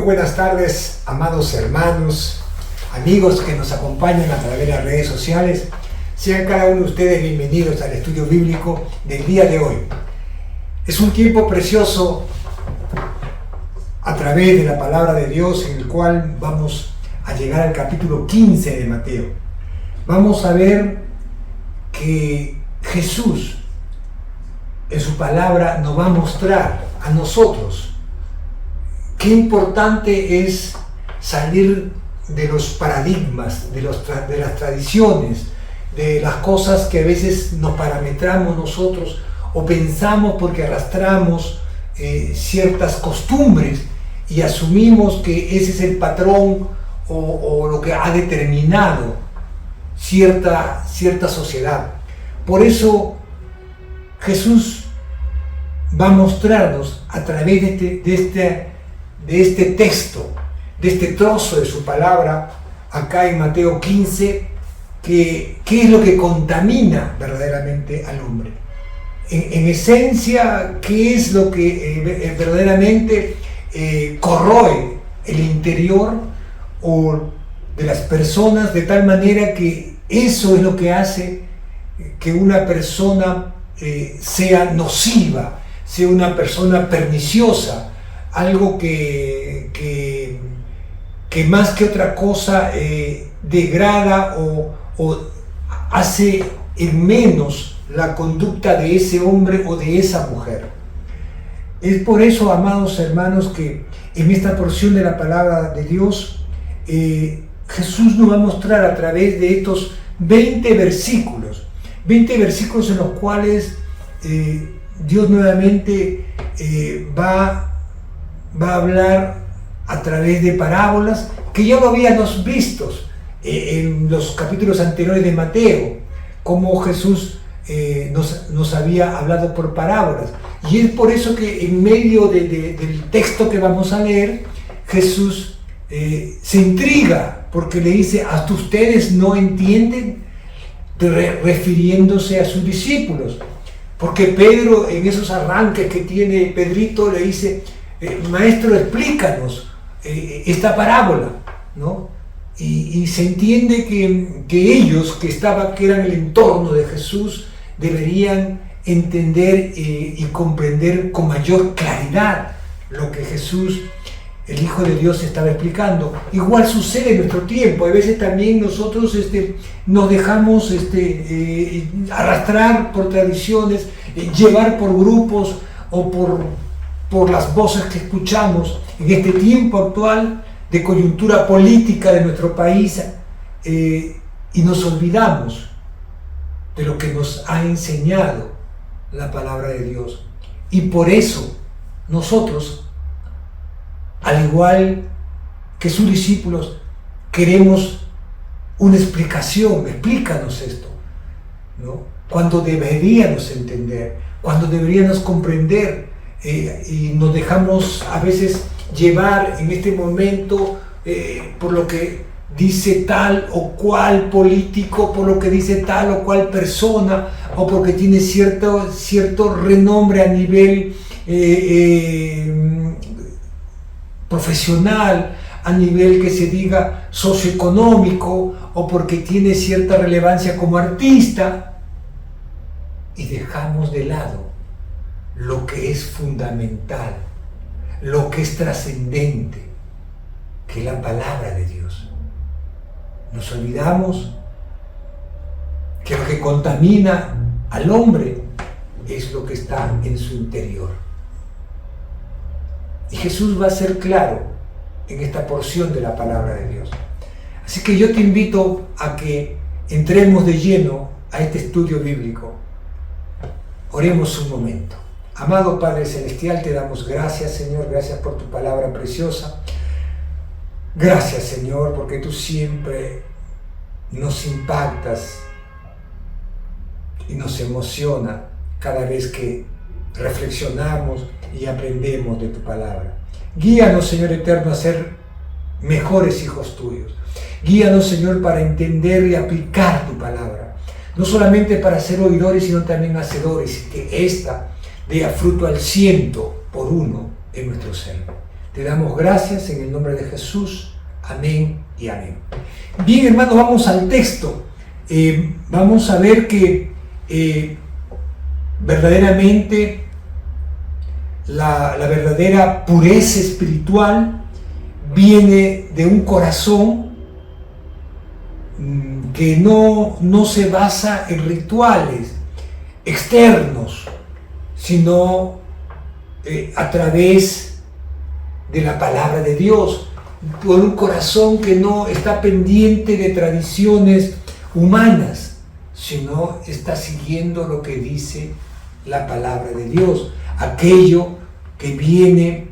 buenas tardes, amados hermanos, amigos que nos acompañan a través de las redes sociales. Sean cada uno de ustedes bienvenidos al estudio bíblico del día de hoy. Es un tiempo precioso a través de la palabra de Dios en el cual vamos a llegar al capítulo 15 de Mateo. Vamos a ver que Jesús en su palabra nos va a mostrar a nosotros qué importante es salir de los paradigmas, de las tradiciones, de las cosas que a veces nos parametramos nosotros o pensamos porque arrastramos ciertas costumbres y asumimos que ese es el patrón o lo que ha determinado cierta sociedad. Por eso Jesús va a mostrarnos a través de este texto, de este trozo de su palabra, acá en Mateo 15, qué es lo que contamina verdaderamente al hombre. En esencia, qué es lo que verdaderamente corroe el interior o de las personas, de tal manera que eso es lo que hace que una persona sea nociva, sea una persona perniciosa, algo que más que otra cosa degrada o hace en menos la conducta de ese hombre o de esa mujer. Es por eso, amados hermanos, que en esta porción de la palabra de Dios, Jesús nos va a mostrar a través de estos 20 versículos en los cuales Dios nuevamente va a hablar a través de parábolas que ya lo habíamos visto en los capítulos anteriores de Mateo, como Jesús nos había hablado por parábolas. Y es por eso que en medio del texto que vamos a leer, Jesús se intriga porque le dice: ¿hasta ustedes no entienden? Refiriéndose a sus discípulos. Porque Pedro, en esos arranques que tiene Pedrito, le dice: maestro, explícanos esta parábola, ¿no? Y se entiende que ellos que eran el entorno de Jesús deberían entender y comprender con mayor claridad lo que Jesús, el Hijo de Dios, estaba explicando. Igual sucede en nuestro tiempo. A veces también nosotros nos dejamos arrastrar por tradiciones, llevar por grupos o por las voces que escuchamos en este tiempo actual de coyuntura política de nuestro país, y nos olvidamos de lo que nos ha enseñado la palabra de Dios. Y por eso nosotros, al igual que sus discípulos, queremos una explicación. Explícanos esto, ¿no? Cuando deberíamos entender, cuando deberíamos comprender, y nos dejamos a veces llevar en este momento por lo que dice tal o cual político, por lo que dice tal o cual persona, o porque tiene cierto renombre a nivel profesional, a nivel que se diga socioeconómico, o porque tiene cierta relevancia como artista, y dejamos de lado lo que es fundamental, lo que es trascendente, que es la palabra de Dios. Nos olvidamos que lo que contamina al hombre es lo que está en su interior. Y Jesús va a ser claro en esta porción de la palabra de Dios. Así que yo te invito a que entremos de lleno a este estudio bíblico. Oremos un momento. Amado Padre Celestial, te damos gracias, Señor, gracias por tu palabra preciosa. Gracias, Señor, porque tú siempre nos impactas y nos emociona cada vez que reflexionamos y aprendemos de tu palabra. Guíanos, Señor eterno, a ser mejores hijos tuyos. Guíanos, Señor, para entender y aplicar tu palabra. No solamente para ser oidores, sino también hacedores, y que ésta dé fruto al 100 por 1 en nuestro ser. Te damos gracias en el nombre de Jesús. Amén y amén. Bien, hermanos, vamos al texto. Vamos a ver que verdaderamente la verdadera pureza espiritual viene de un corazón que no se basa en rituales externos, sino a través de la palabra de Dios, por un corazón que no está pendiente de tradiciones humanas, sino está siguiendo lo que dice la palabra de Dios, aquello que viene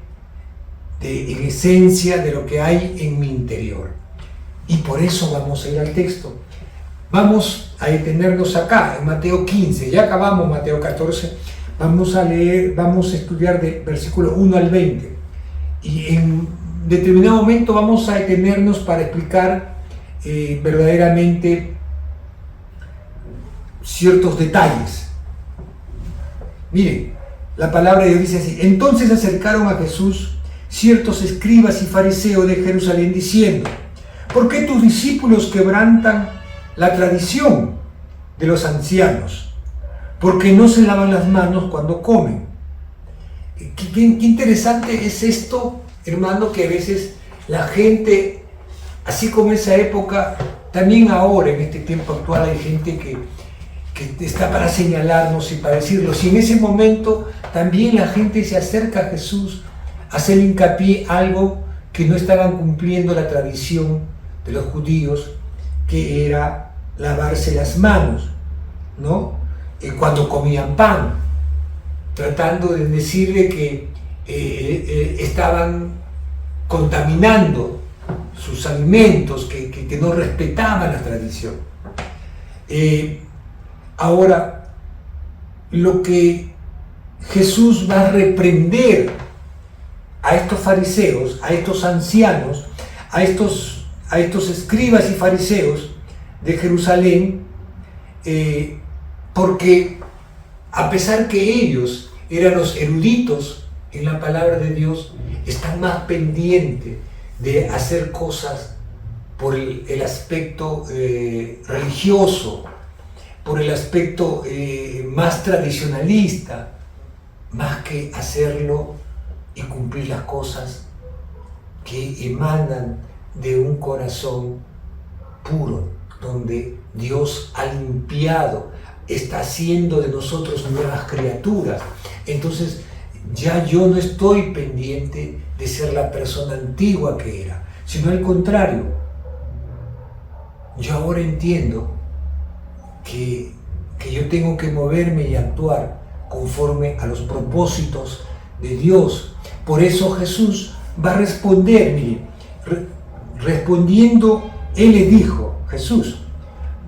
en esencia de lo que hay en mi interior. Y por eso vamos a ir al texto. Vamos a detenernos acá, en Mateo 15, ya acabamos Mateo 14, vamos a leer, vamos a estudiar de versículo 1 al 20. Y en determinado momento vamos a detenernos para explicar verdaderamente ciertos detalles. Miren, la palabra de Dios dice así: entonces se acercaron a Jesús ciertos escribas y fariseos de Jerusalén diciendo: ¿por qué tus discípulos quebrantan la tradición de los ancianos? Porque no se lavan las manos cuando comen. Qué interesante es esto, hermano, que a veces la gente, así como en esa época, también ahora en este tiempo actual hay gente que está para señalarnos y para decirlo. Si en ese momento también la gente se acerca a Jesús a hacer hincapié algo que no estaban cumpliendo la tradición de los judíos, que era lavarse las manos, ¿no? Cuando comían pan, tratando de decirle que estaban contaminando sus alimentos, que no respetaban la tradición. Ahora, lo que Jesús va a reprender a estos fariseos, a estos ancianos, a estos escribas y fariseos de Jerusalén, porque a pesar que ellos eran los eruditos en la palabra de Dios, están más pendientes de hacer cosas por el aspecto religioso, por el aspecto más tradicionalista, más que hacerlo y cumplir las cosas que emanan de un corazón puro, donde Dios ha limpiado, está haciendo de nosotros nuevas criaturas. Entonces ya yo no estoy pendiente de ser la persona antigua que era, sino al contrario. Yo ahora entiendo que yo tengo que moverme y actuar conforme a los propósitos de Dios. Por eso Jesús va a responder, miren, respondiendo, Él le dijo, Jesús: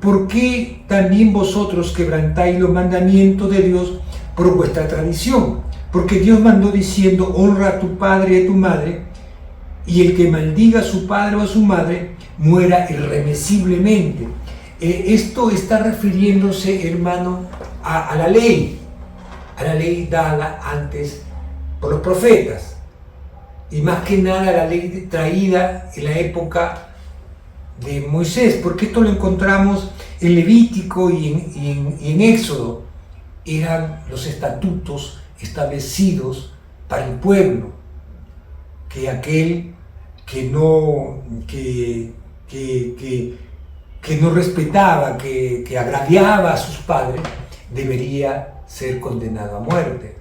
¿por qué también vosotros quebrantáis los mandamientos de Dios por vuestra tradición? Porque Dios mandó diciendo: honra a tu padre y a tu madre, y el que maldiga a su padre o a su madre muera irremisiblemente. Esto está refiriéndose, hermano, a la ley dada antes por los profetas, y más que nada la ley traída en la época de Moisés, porque esto lo encontramos en Levítico y en Éxodo. Eran los estatutos establecidos para el pueblo, que aquel que no respetaba, que agraviaba a sus padres, debería ser condenado a muerte.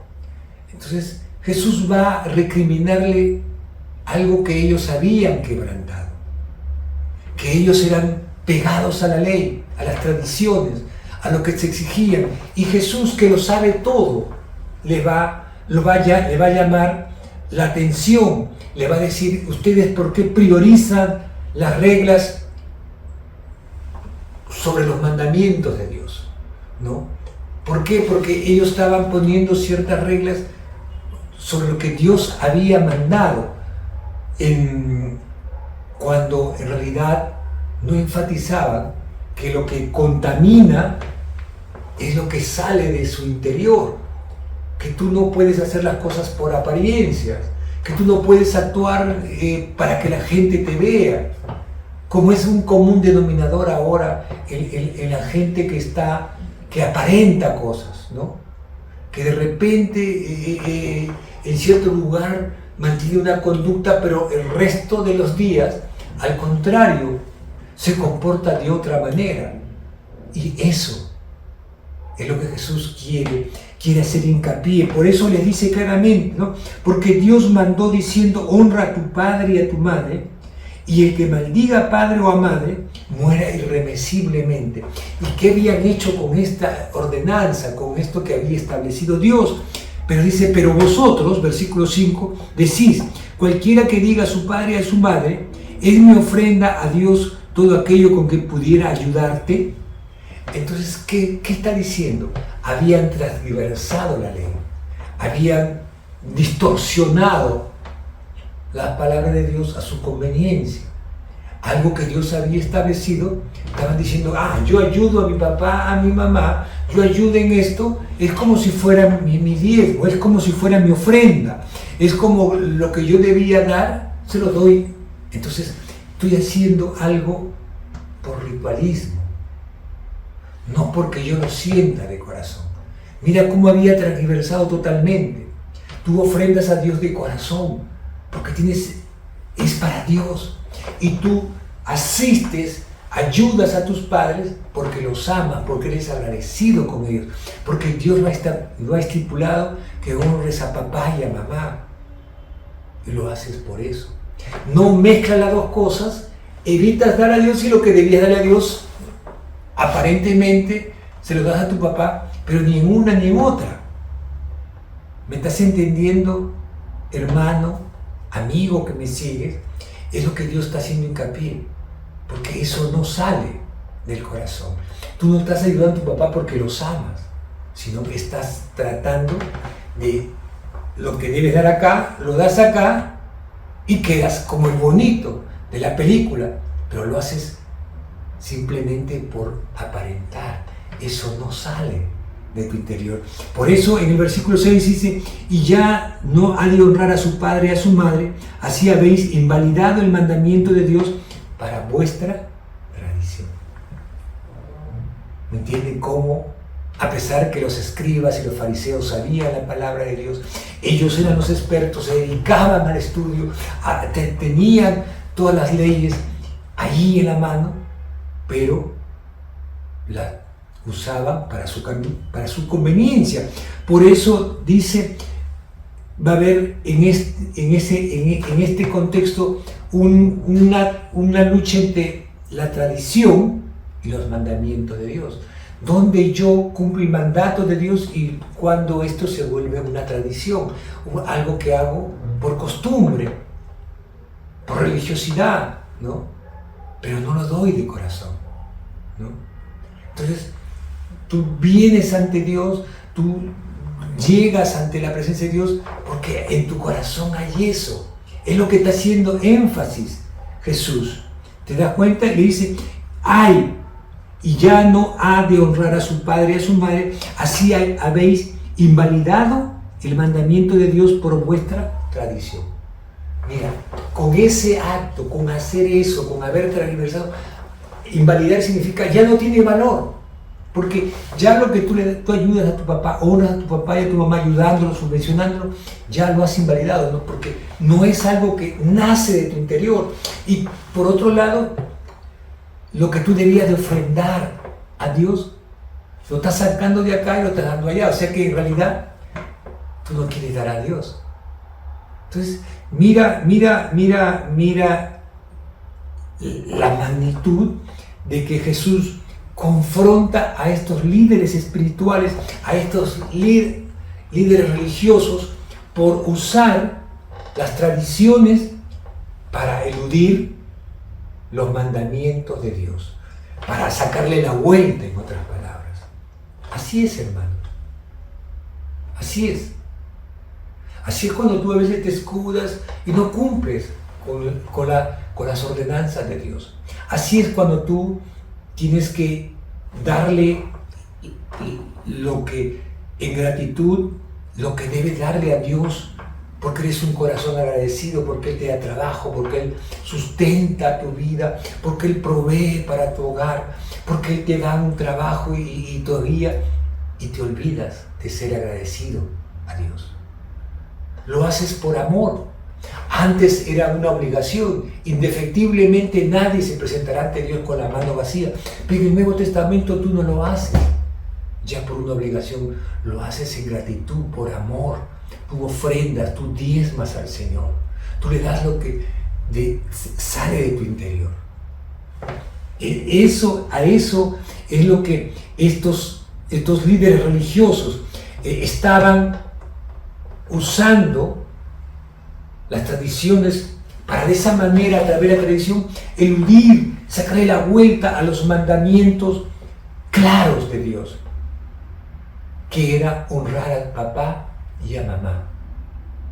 Entonces Jesús va a recriminarle algo que ellos habían quebrantado, que ellos eran pegados a la ley, a las tradiciones, a lo que se exigían. Y Jesús, que lo sabe todo, le va a llamar la atención, le va a decir: ustedes, ¿por qué priorizan las reglas sobre los mandamientos de Dios? ¿No? ¿Por qué? Porque ellos estaban poniendo ciertas reglas sobre lo que Dios había mandado, cuando en realidad no enfatizaban que lo que contamina es lo que sale de su interior, que tú no puedes hacer las cosas por apariencias, que tú no puedes actuar para que la gente te vea, como es un común denominador ahora en la gente que aparenta cosas, ¿no? Que de repente en cierto lugar mantiene una conducta, pero el resto de los días, al contrario, se comporta de otra manera. Y eso es lo que Jesús quiere hacer hincapié. Por eso le dice claramente, ¿no? Porque Dios mandó diciendo: honra a tu padre y a tu madre, y el que maldiga a padre o a madre muera irremisiblemente. ¿Y qué habían hecho con esta ordenanza, con esto que había establecido Dios? Pero dice: pero vosotros, versículo 5, decís: cualquiera que diga a su padre y a su madre, es mi ofrenda a Dios todo aquello con que pudiera ayudarte. Entonces, ¿qué está diciendo? Habían transversado la ley, habían distorsionado las palabras de Dios a su conveniencia. Algo que Dios había establecido, estaban diciendo: yo ayudo a mi papá, a mi mamá, yo ayudo en esto, es como si fuera mi diezmo, es como si fuera mi ofrenda, es como lo que yo debía dar, se lo doy. Entonces, estoy haciendo algo por ritualismo, no porque yo lo sienta de corazón. Mira cómo había transversado totalmente. Tú ofrendas a Dios de corazón, porque es para Dios. Y tú asistes, ayudas a tus padres porque los amas, porque eres agradecido con ellos, porque Dios lo ha estipulado que honres a papá y a mamá. Y lo haces por eso. No mezclas las dos cosas, evitas dar a Dios, y lo que debías darle a Dios, aparentemente se lo das a tu papá, pero ni en una ni en otra. ¿Me estás entendiendo, hermano, amigo que me sigues? Es lo que Dios está haciendo hincapié, porque eso no sale del corazón. Tú no estás ayudando a tu papá porque los amas, sino que estás tratando de lo que debes dar acá, lo das acá y quedas como el bonito de la película, pero lo haces simplemente por aparentar. Eso no sale de tu interior. Por eso en el versículo 6 dice: y ya no ha de honrar a su padre y a su madre, así habéis invalidado el mandamiento de Dios para vuestra tradición. ¿Me entienden cómo? A pesar que los escribas y los fariseos sabían la palabra de Dios, ellos eran los expertos, se dedicaban al estudio, tenían todas las leyes allí en la mano, pero la usaban para su conveniencia. Por eso dice, va a haber en este contexto una lucha entre la tradición y los mandamientos de Dios, donde yo cumplo el mandato de Dios y cuando esto se vuelve una tradición, algo que hago por costumbre, por religiosidad, ¿no? Pero no lo doy de corazón, ¿no? Entonces, tú vienes ante Dios, tú llegas ante la presencia de Dios porque en tu corazón hay eso. Es lo que está haciendo énfasis Jesús. ¿Te das cuenta? Le dice: y ya no ha de honrar a su padre y a su madre, así habéis invalidado el mandamiento de Dios por vuestra tradición. Mira, con ese acto, con hacer eso, con haber transversado, invalidar significa ya no tiene valor, porque ya lo que tú ayudas a tu papá, honras a tu papá y a tu mamá ayudándolo, subvencionándolo, ya lo has invalidado, ¿no? Porque no es algo que nace de tu interior. Y por otro lado, lo que tú debías de ofrendar a Dios, lo estás sacando de acá y lo estás dando allá, o sea que en realidad tú no quieres dar a Dios. Entonces, mira la magnitud de que Jesús confronta a estos líderes espirituales, a estos líderes religiosos, por usar las tradiciones para eludir los mandamientos de Dios, para sacarle la vuelta, en otras palabras. Así es, hermano. Así es. Así es cuando tú a veces te escudas y no cumples con las ordenanzas de Dios. Así es cuando tú tienes que darle lo que en gratitud, lo que debes darle a Dios porque eres un corazón agradecido, porque Él te da trabajo, porque Él sustenta tu vida, porque Él provee para tu hogar, porque Él te da un trabajo y todavía y te olvidas de ser agradecido a Dios. Lo haces por amor. Antes era una obligación. Indefectiblemente nadie se presentará ante Dios con la mano vacía. Pero en el Nuevo Testamento tú no lo haces ya por una obligación, lo haces en gratitud, por amor. Tú ofrendas, tú diezmas al Señor. Tú le das lo que sale de tu interior. A eso es lo que estos líderes religiosos estaban usando las tradiciones para de esa manera, a través de la tradición, eludir, sacarle la vuelta a los mandamientos claros de Dios, que era honrar al papá y a mamá,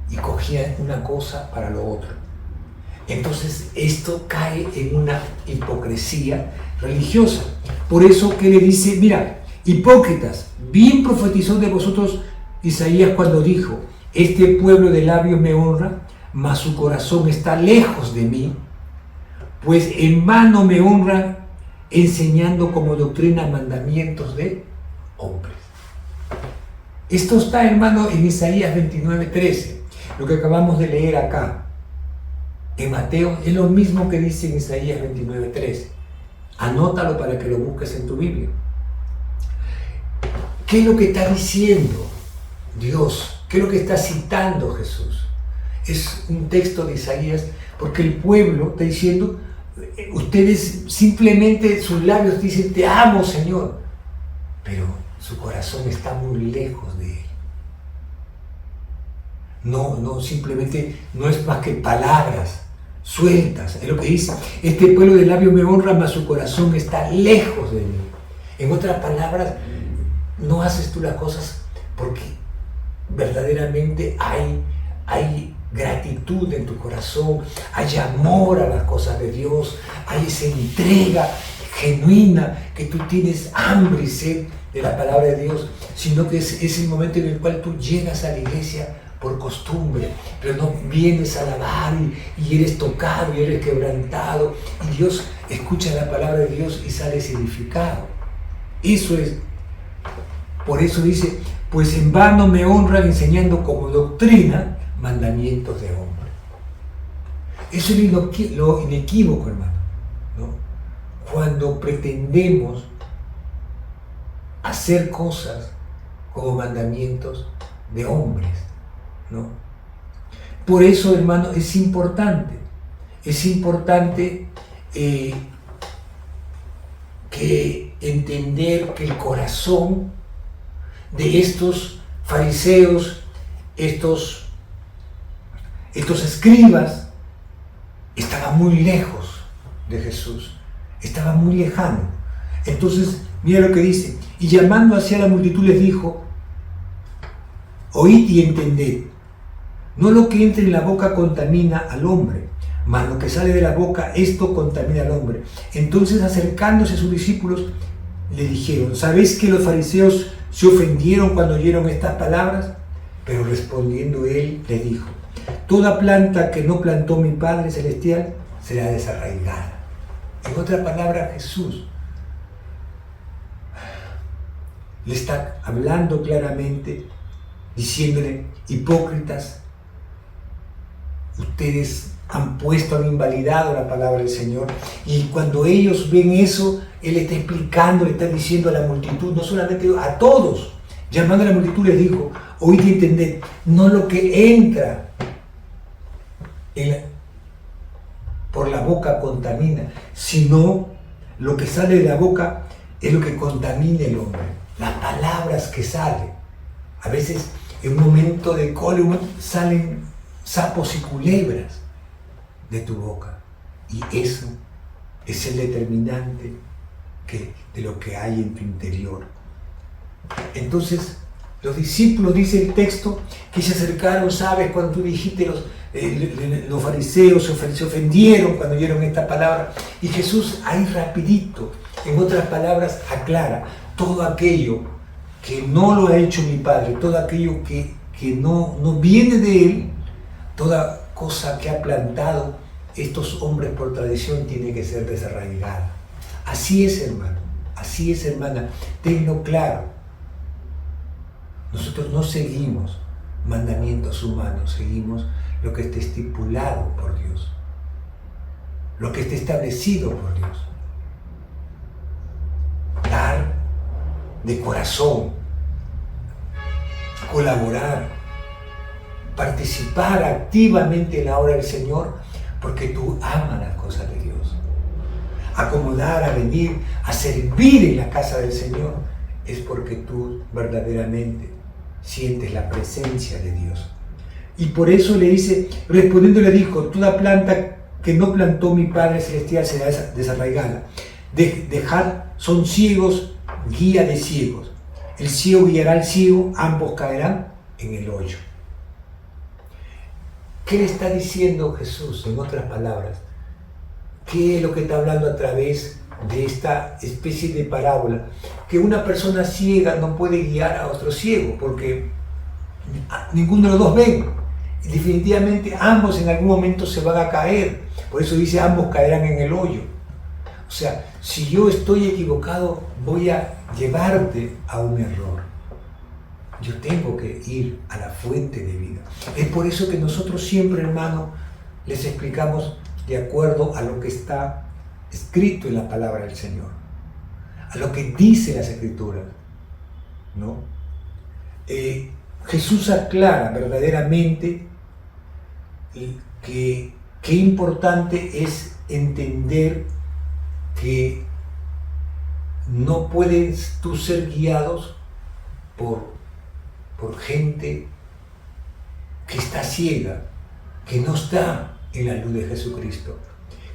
y cogían una cosa para lo otro. Entonces esto cae en una hipocresía religiosa. Por eso que le dice, mira, hipócritas, bien profetizó de vosotros Isaías cuando dijo: este pueblo de labios me honra, mas su corazón está lejos de mí, pues en vano me honran, enseñando como doctrina mandamientos de hombres. Esto está, hermano, en Isaías 29:13, lo que acabamos de leer acá. En Mateo es lo mismo que dice en Isaías 29:13. Anótalo para que lo busques en tu Biblia. ¿Qué es lo que está diciendo Dios? ¿Qué es lo que está citando Jesús? Es un texto de Isaías, porque el pueblo está diciendo, ustedes simplemente, sus labios dicen, te amo, Señor, pero su corazón está muy lejos de Él. No, simplemente no es más que palabras sueltas. Es lo que dice, este pueblo de labios me honra, mas su corazón está lejos de mí. En otras palabras, no haces tú las cosas porque verdaderamente hay gratitud en tu corazón, hay amor a las cosas de Dios, hay esa entrega genuina, que tú tienes hambre y sed de la palabra de Dios, sino que es el momento en el cual tú llegas a la iglesia por costumbre, pero no vienes a alabar y eres tocado y eres quebrantado, y Dios escucha la palabra de Dios y sales edificado. Eso es, por eso dice, pues en vano me honran enseñando como doctrina mandamientos de hombre. Eso es lo inequívoco, hermano, ¿no? Cuando pretendemos hacer cosas como mandamientos de hombres, ¿no? Por eso, hermano, es importante que entender que el corazón de estos fariseos, estos escribas, estaba muy lejos de Jesús, estaba muy lejano. Entonces, mira lo que dice: y llamando hacia la multitud les dijo: oíd y entended, no lo que entra en la boca contamina al hombre, mas lo que sale de la boca, esto contamina al hombre. Entonces, acercándose a sus discípulos, le dijeron: ¿sabéis que los fariseos se ofendieron cuando oyeron estas palabras? Pero respondiendo él, le dijo: toda planta que no plantó mi Padre Celestial será desarraigada. En otra palabra, Jesús le está hablando claramente, diciéndole: hipócritas, ustedes han invalidado la palabra del Señor. Y cuando ellos ven eso, Él está explicando, le está diciendo a la multitud, no solamente a todos, llamando a la multitud les dijo: oíd y entended, no lo que entra por la boca contamina, sino lo que sale de la boca es lo que contamina el hombre. Las palabras que salen. A veces en un momento de cólera salen sapos y culebras de tu boca, y eso es el determinante de lo que hay en tu interior. Entonces los discípulos, dice el texto, que se acercaron, ¿sabes? Cuando tú dijiste, los fariseos se ofendieron cuando oyeron esta palabra, y Jesús ahí rapidito, en otras palabras, aclara: todo aquello que no lo ha hecho mi Padre, todo aquello que no viene de Él, Toda cosa que ha plantado estos hombres por tradición tiene que ser desarraigada. Así es, hermano, así es, hermana, tenlo claro. Nosotros no seguimos mandamientos humanos, seguimos lo que está estipulado por Dios, lo que está establecido por Dios. Dar de corazón, colaborar, participar activamente en la obra del Señor, porque tú amas las cosas de Dios. Acomodar, a venir, a servir en la casa del Señor, es porque tú verdaderamente sientes la presencia de Dios. Y por eso le dice, respondiendo le dijo, toda planta que no plantó mi Padre Celestial será desarraigada. Dejar, son ciegos, guía de ciegos. El ciego guiará al ciego, ambos caerán en el hoyo. ¿Qué le está diciendo Jesús, en otras palabras? ¿Qué es lo que está hablando a través de esta especie de parábola? Que una persona ciega no puede guiar a otro ciego, porque ninguno de los dos ven. Y definitivamente ambos en algún momento se van a caer. Por eso dice, ambos caerán en el hoyo. O sea, si yo estoy equivocado, voy a llevarte a un error. Yo tengo que ir a la fuente de vida. Es por eso que nosotros siempre, hermano, les explicamos de acuerdo a lo que está escrito en la palabra del Señor, a lo que dice las Escrituras, ¿no? Jesús aclara verdaderamente que qué importante es entender que no puedes tú ser guiados por gente que está ciega, que no está en la luz de Jesucristo,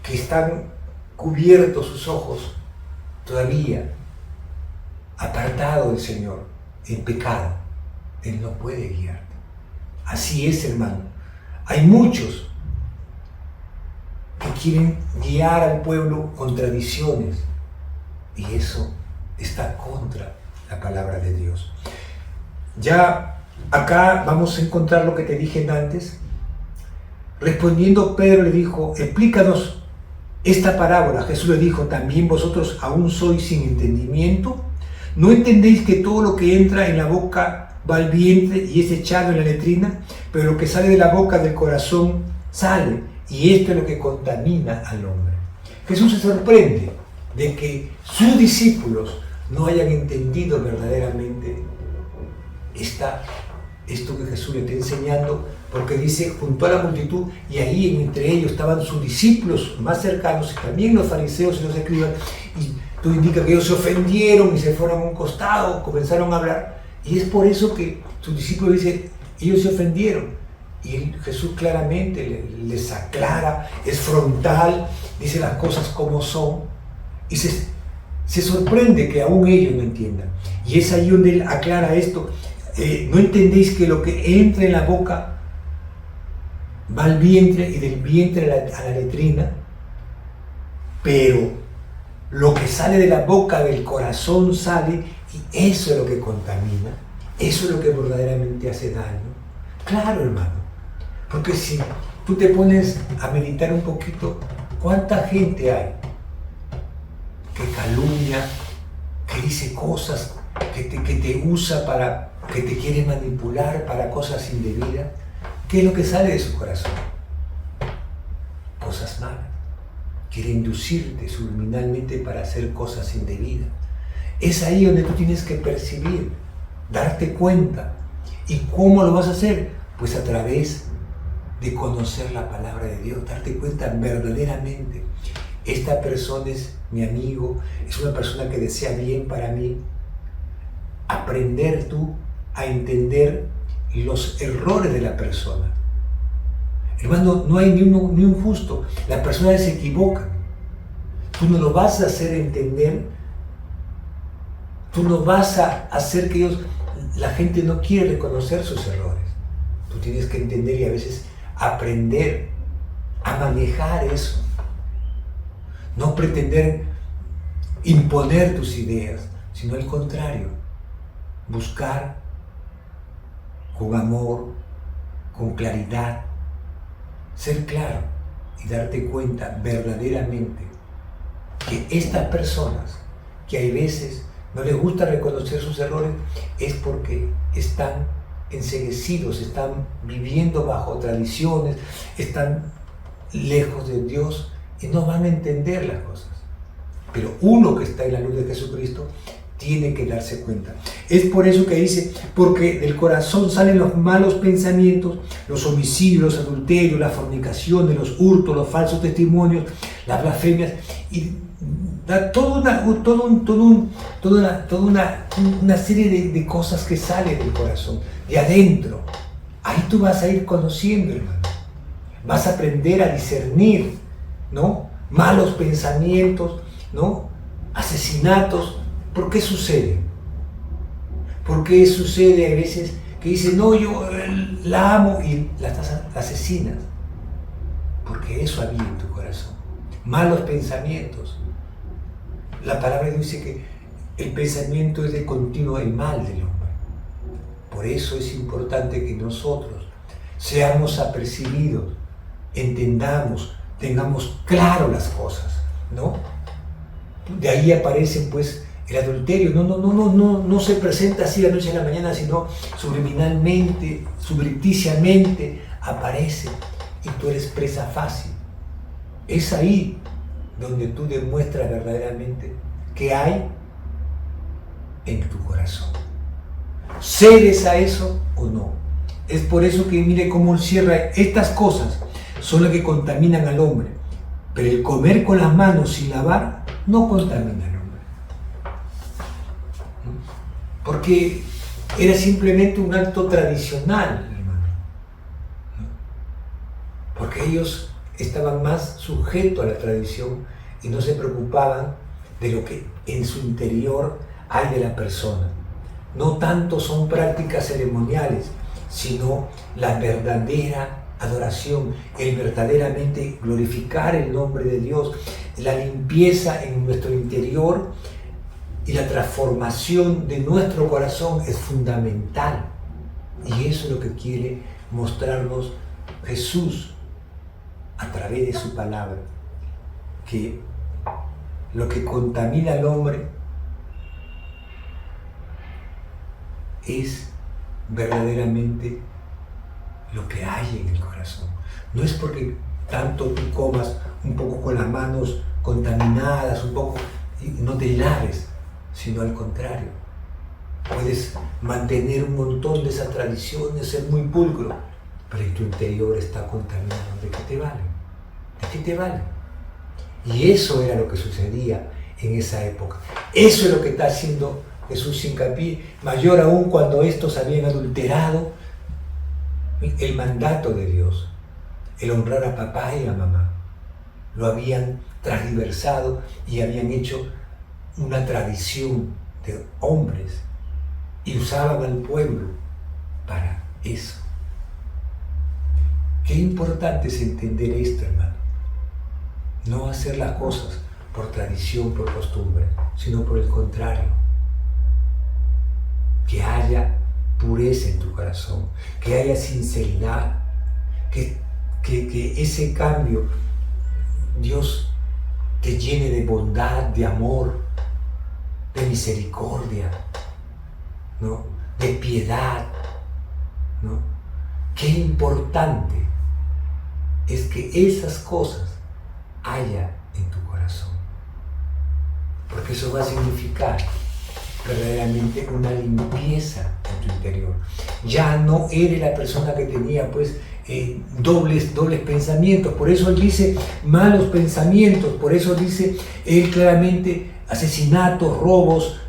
que están cubiertos sus ojos todavía, apartado del Señor, en pecado. Él no puede guiarte. Así es, hermano. Hay muchos que quieren guiar al pueblo con tradiciones, y eso está contra la palabra de Dios. Ya acá vamos a encontrar lo que te dije antes. Respondiendo Pedro le dijo, explícanos esta parábola. Jesús le dijo, ¿también vosotros aún sois sin entendimiento? ¿No entendéis que todo lo que entra en la boca va al vientre y es echado en la letrina? Pero lo que sale de la boca del corazón sale, y esto es lo que contamina al hombre. Jesús se sorprende de que sus discípulos no hayan entendido verdaderamente esto que Jesús le está enseñando, porque dice, junto a la multitud, y ahí entre ellos estaban sus discípulos más cercanos, y también los fariseos y los escribas, y tú indicas que ellos se ofendieron y se fueron a un costado, comenzaron a hablar, y es por eso que sus discípulos dicen, ellos se ofendieron, y Jesús claramente les aclara, es frontal, dice las cosas como son, y se sorprende que aún ellos no entiendan, y es ahí donde él aclara esto. ¿No entendéis que lo que entra en la boca va al vientre y del vientre a la letrina? Pero lo que sale de la boca del corazón sale, y eso es lo que contamina, eso es lo que verdaderamente hace daño. Claro, hermano, porque si tú te pones a meditar un poquito, ¿cuánta gente hay que calumnia, que dice cosas, que te usa que te quiere manipular para cosas indebidas? ¿Qué es lo que sale de su corazón? Cosas malas. Quiere inducirte subliminalmente para hacer cosas indebidas. Es ahí donde tú tienes que percibir, darte cuenta. ¿Y cómo lo vas a hacer? Pues a través de conocer la palabra de Dios, darte cuenta verdaderamente. Esta persona es mi amigo, es una persona que desea bien para mí. Aprender tú a entender los errores de la persona. Hermano, no hay ni un justo. Las personas se equivocan. Tú no lo vas a hacer entender. Tú no vas a hacer que la gente no quiere reconocer sus errores. Tú tienes que entender y a veces aprender a manejar eso. No pretender imponer tus ideas, sino al contrario. Buscar con amor, con claridad, ser claro y darte cuenta verdaderamente que estas personas que hay veces no les gusta reconocer sus errores es porque están enceguecidos, están viviendo bajo tradiciones, están lejos de Dios y no van a entender las cosas. Pero uno que está en la luz de Jesucristo tiene que darse cuenta. Es por eso que dice, porque del corazón salen los malos pensamientos, los homicidios, los adulterios, las fornicaciones, los hurtos, los falsos testimonios, las blasfemias, y da toda una serie de cosas que salen del corazón, de adentro. Ahí tú vas a ir conociendo, hermano. Vas a aprender a discernir, ¿no? Malos pensamientos, ¿no? Asesinatos. ¿Por qué sucede? ¿Por qué sucede a veces que dices, no, yo la amo y la asesinas? Porque eso había en tu corazón. Malos pensamientos. La palabra dice que el pensamiento es de continuo el mal del hombre. Por eso es importante que nosotros seamos apercibidos, entendamos, tengamos claro las cosas, ¿no? De ahí aparecen pues el adulterio, no se presenta así de la noche a la mañana, sino subliminalmente, subrepticiamente aparece y tú eres presa fácil. Es ahí donde tú demuestras verdaderamente que hay en tu corazón. ¿Cedes a eso o no? Es por eso que mire cómo él cierra. Estas cosas son las que contaminan al hombre, pero el comer con las manos sin lavar no contamina al hombre. Porque era simplemente un acto tradicional, hermano. Porque ellos estaban más sujetos a la tradición y no se preocupaban de lo que en su interior hay de la persona. No tanto son prácticas ceremoniales, sino la verdadera adoración, el verdaderamente glorificar el nombre de Dios, la limpieza en nuestro interior y la transformación de nuestro corazón es fundamental. Y eso es lo que quiere mostrarnos Jesús a través de su palabra, que lo que contamina al hombre es verdaderamente lo que hay en el corazón. No es porque tanto tú comas un poco con las manos contaminadas, un poco, y no te laves, sino al contrario. Puedes mantener un montón de esas tradiciones, ser muy pulcro, pero en tu interior está contaminado. ¿De qué te vale? ¿De qué te vale? Y eso era lo que sucedía en esa época. Eso es lo que está haciendo Jesús hincapié, mayor aún cuando estos habían adulterado el mandato de Dios, el honrar a papá y a mamá. Lo habían transversado y habían hecho una tradición de hombres y usaban al pueblo para eso. Qué importante es entender esto, hermano. No hacer las cosas por tradición, por costumbre, sino por el contrario. Que haya pureza en tu corazón, que haya sinceridad, que ese cambio Dios te llene de bondad, de amor, de misericordia, ¿no? De piedad, ¿no? Qué importante es que esas cosas haya en tu corazón, porque eso va a significar verdaderamente una limpieza en tu interior. Ya no eres la persona que tenía pues dobles pensamientos. Por eso él dice malos pensamientos, por eso dice él claramente asesinatos, robos,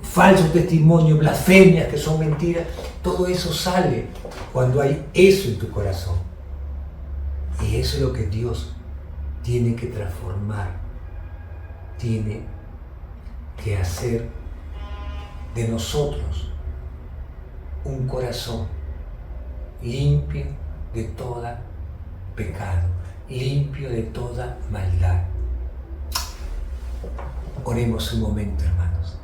falsos testimonios, blasfemias, que son mentiras. Todo eso sale cuando hay eso en tu corazón. Y eso es lo que Dios tiene que transformar, tiene que hacer de nosotros un corazón limpio de todo pecado, limpio de toda maldad. Oremos un momento, hermanos.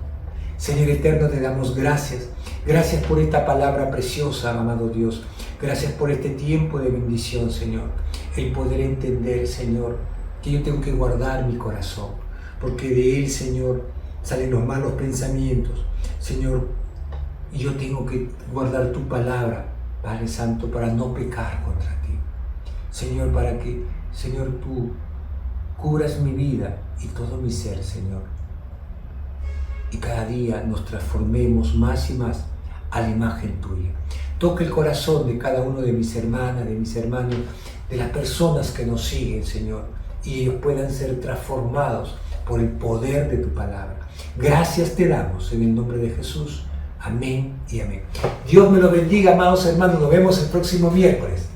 Señor eterno, te damos gracias. Gracias por esta palabra preciosa, amado Dios. Gracias por este tiempo de bendición, Señor. El poder entender, Señor, que yo tengo que guardar mi corazón, porque de él, Señor, salen los malos pensamientos. Señor, y yo tengo que guardar tu palabra, Padre Santo, para no pecar contra ti. Señor, para que, Señor, tú cubras mi vida y todo mi ser, Señor. Y cada día nos transformemos más y más a la imagen tuya. Toca el corazón de cada uno de mis hermanas, de mis hermanos, de las personas que nos siguen, Señor, y ellos puedan ser transformados por el poder de tu palabra. Gracias te damos en el nombre de Jesús. Amén y amén. Dios me lo bendiga, amados hermanos. Nos vemos el próximo miércoles.